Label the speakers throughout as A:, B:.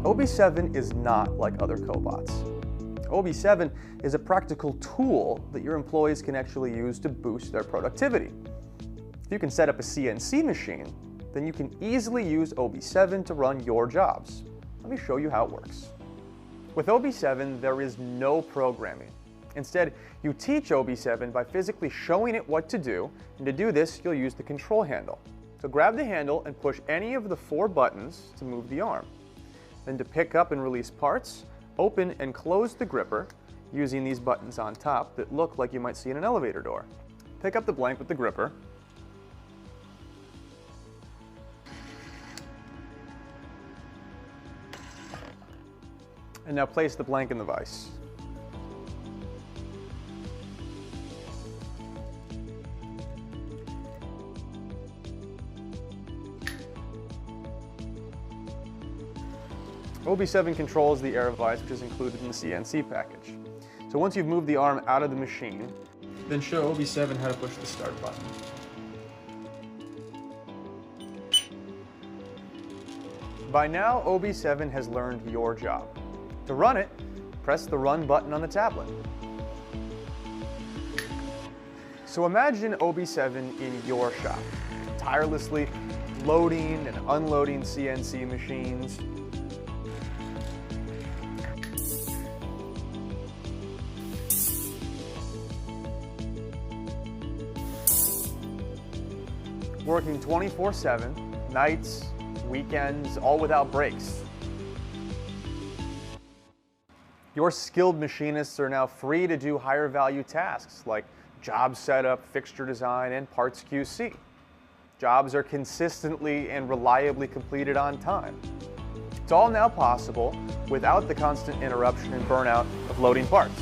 A: OB7 is not like other cobots. OB7 is a practical tool that your employees can actually use to boost their productivity. If you can set up a CNC machine, then you can easily use OB7 to run your jobs. Let me show you how it works. With OB7, there is no programming. Instead, you teach OB7 by physically showing it what to do, and to do this, you'll use the control handle. So grab the handle and push any of the 4 buttons to move the arm. Then to pick up and release parts, open and close the gripper using these buttons on top that look like you might see in an elevator door. Pick up the blank with the gripper. And now place the blank in the vise. OB7 controls the air vise, which is included in the CNC package. So once you've moved the arm out of the machine, then show OB7 how to push the start button. By now, OB7 has learned your job. To run it, press the Run button on the tablet. So imagine OB7 in your shop, tirelessly loading and unloading CNC machines, working 24/7, nights, weekends, all without breaks. Your skilled machinists are now free to do higher value tasks like job setup, fixture design, and parts QC. Jobs are consistently and reliably completed on time. It's all now possible without the constant interruption and burnout of loading parts.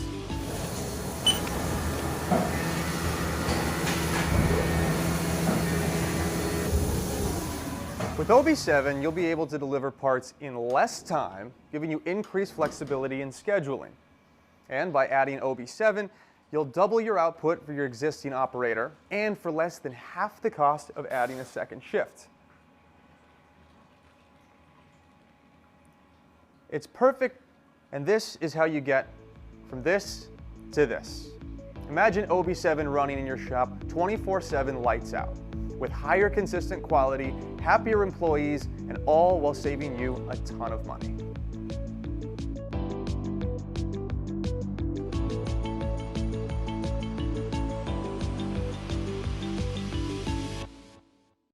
A: With OB7, you'll be able to deliver parts in less time, giving you increased flexibility in scheduling. And by adding OB7, you'll double your output for your existing operator, and for less than half the cost of adding a second shift. It's perfect, and this is how you get from this to this. Imagine OB7 running in your shop 24/7 lights out, with higher consistent quality, happier employees, and all while saving you a ton of money.